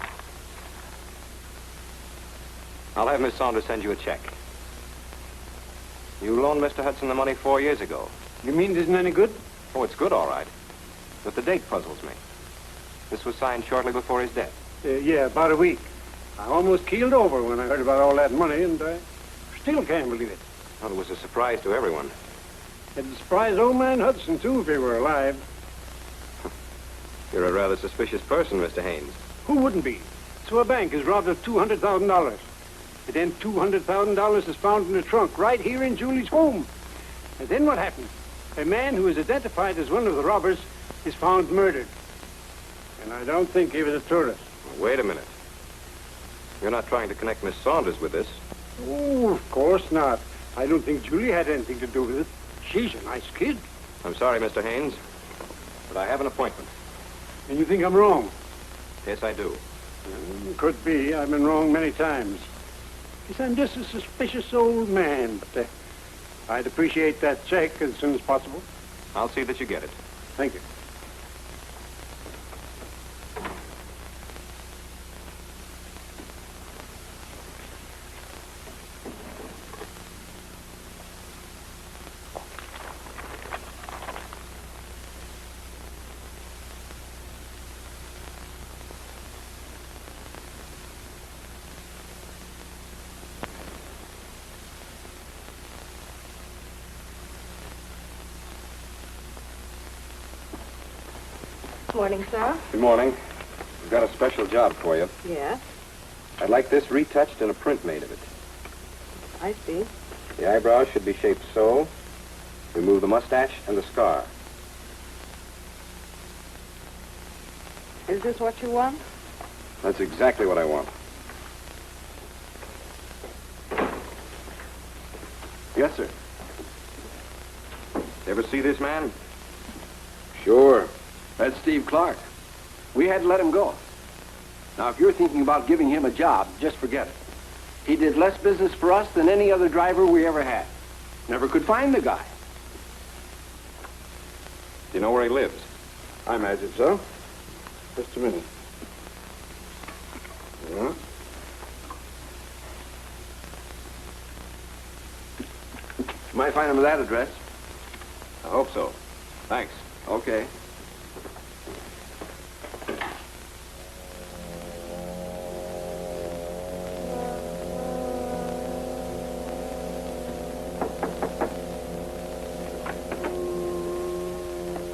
I'll have Miss Saunders send you a check. You loaned Mr. Hudson the money 4 years ago. You mean it isn't any good? Oh, it's good, all right. But the date puzzles me. This was signed shortly before his death. Yeah, about a week. I almost keeled over when I heard about all that money, and I still can't believe it. Well, it was a surprise to everyone. It'd surprise old man Hudson, too, if he were alive. You're a rather suspicious person, Mr. Haynes. Who wouldn't be? So a bank is robbed of $200,000. And then $200,000 is found in a trunk right here in Julie's home. And then what happens? A man who is identified as one of the robbers is found murdered. And I don't think he was a tourist. Well, wait a minute. You're not trying to connect Miss Saunders with this? Oh, of course not. I don't think Julie had anything to do with it. She's a nice kid. I'm sorry, Mr. Haynes, but I have an appointment. And you think I'm wrong? Yes, I do. Could be. I've been wrong many times. Guess I'm just a suspicious old man, but I'd appreciate that check as soon as possible. I'll see that you get it. Thank you. Morning, sir. Good morning. We've got a special job for you. Yes, I'd like this retouched and a print made of it. I see. The eyebrows should be shaped so. Remove the mustache and the scar. Is this what you want? That's exactly what I want. Yes, sir. You ever see this man? Sure. That's Steve Clark. We had to let him go. Now, if you're thinking about giving him a job, just forget it. He did less business for us than any other driver we ever had. Never could find the guy. Do you know where he lives? I imagine so. Just a minute. Yeah. You might find him at that address. I hope so. Thanks. Okay.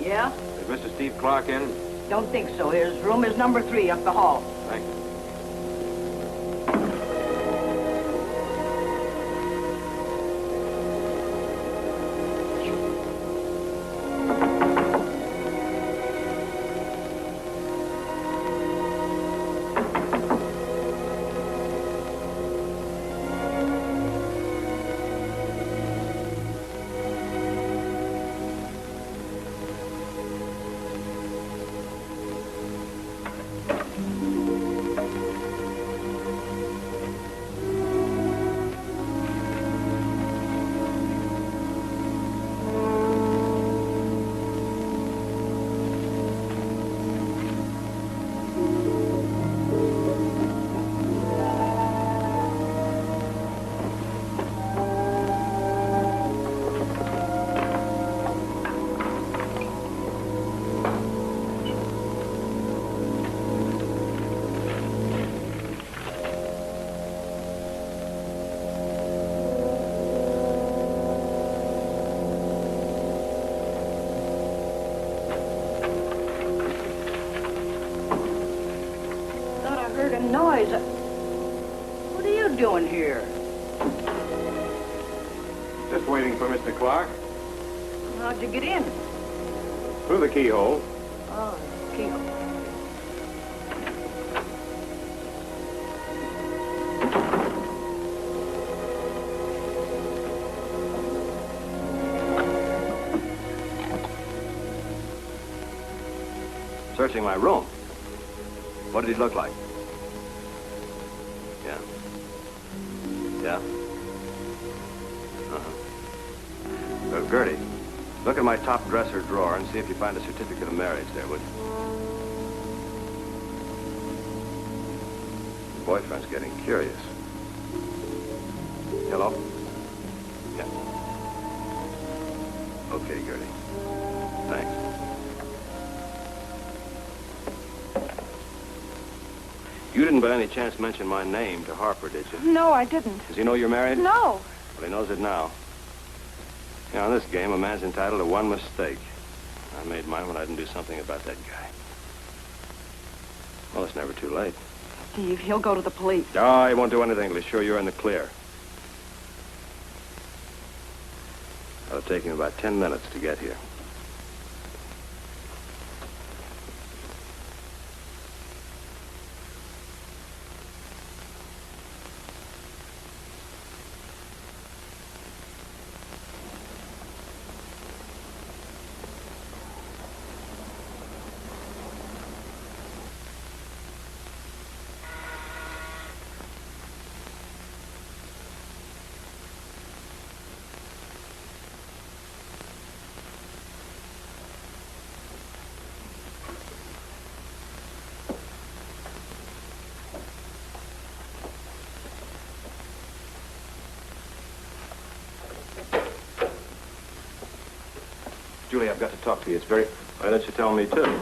Yeah? Is Mr. Steve Clark in? Don't think so. His room is number 3 up the hall. Thank you. Noise. What are you doing here? Just waiting for Mr. Clark. How'd you get in? Through the keyhole. Oh, keyhole. Searching my room. What did he look like? Yeah. Yeah? Uh-huh. Gertie, look at my top dresser drawer and see if you find a certificate of marriage there, would you? Your boyfriend's getting curious. Hello? Yeah. Okay, Gertie. Thanks. You didn't by any chance mention my name to Harper, did you? No, I didn't. Does he know you're married? No. Well, he knows it now. You know, in this game, a man's entitled to one mistake. I made mine when I didn't do something about that guy. Well, it's never too late. Steve, he'll go to the police. Oh, he won't do anything to assure you're in the clear. It'll take him about 10 minutes to get here. Julie, I've got to talk to you. It's very... Why don't you tell me, too?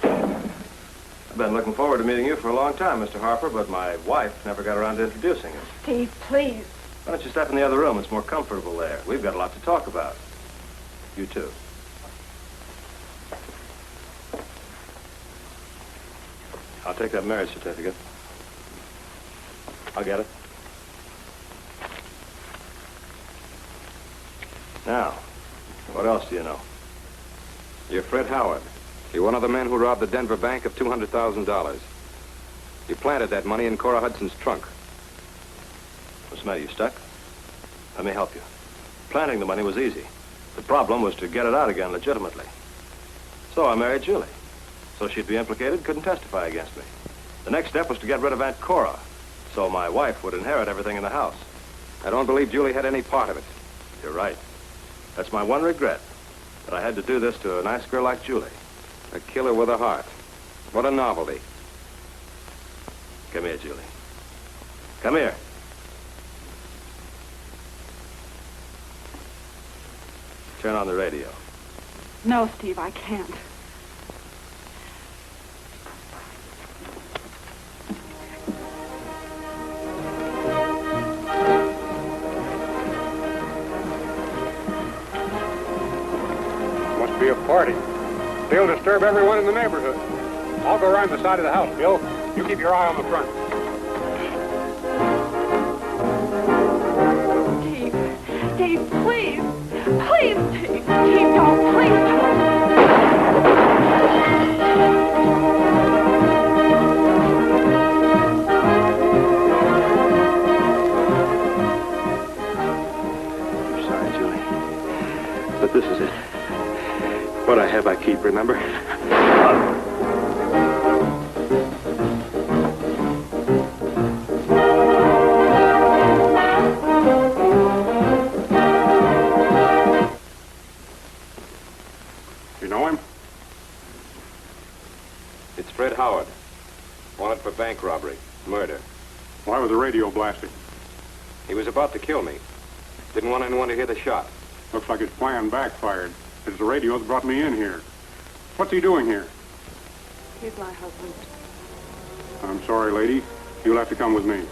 I've been looking forward to meeting you for a long time, Mr. Harper, but my wife never got around to introducing us. Steve, please. Why don't you step in the other room? It's more comfortable there. We've got a lot to talk about. You, too. I'll take that marriage certificate. I'll get it. Now, what else do you know? You're Fred Howard. You're one of the men who robbed the Denver bank of $200,000. You planted that money in Cora Hudson's trunk. What's the matter? You stuck? Let me help you. Planting the money was easy. The problem was to get it out again legitimately. So I married Julie. So she'd be implicated, couldn't testify against me. The next step was to get rid of Aunt Cora, so my wife would inherit everything in the house. I don't believe Julie had any part of it. You're right. That's my one regret, that I had to do this to a nice girl like Julie. A killer with a heart. What a novelty. Come here, Julie. Come here. Turn on the radio. No, Steve, I can't. Must be a party. They'll disturb everyone in the neighborhood. I'll go around the side of the house, Bill. You keep your eye on the front. Steve, please. Please, Steve. Steve, don't. Please don't. I'm sorry, Julie. But this is it. What I have, I keep, remember? You know him? It's Fred Howard. Wanted for bank robbery, murder. Why was the radio blasting? He was about to kill me. Didn't want anyone to hear the shot. Looks like his plan backfired. It's the radio that brought me in here. What's he doing here? He's my husband. I'm sorry, lady. You'll have to come with me.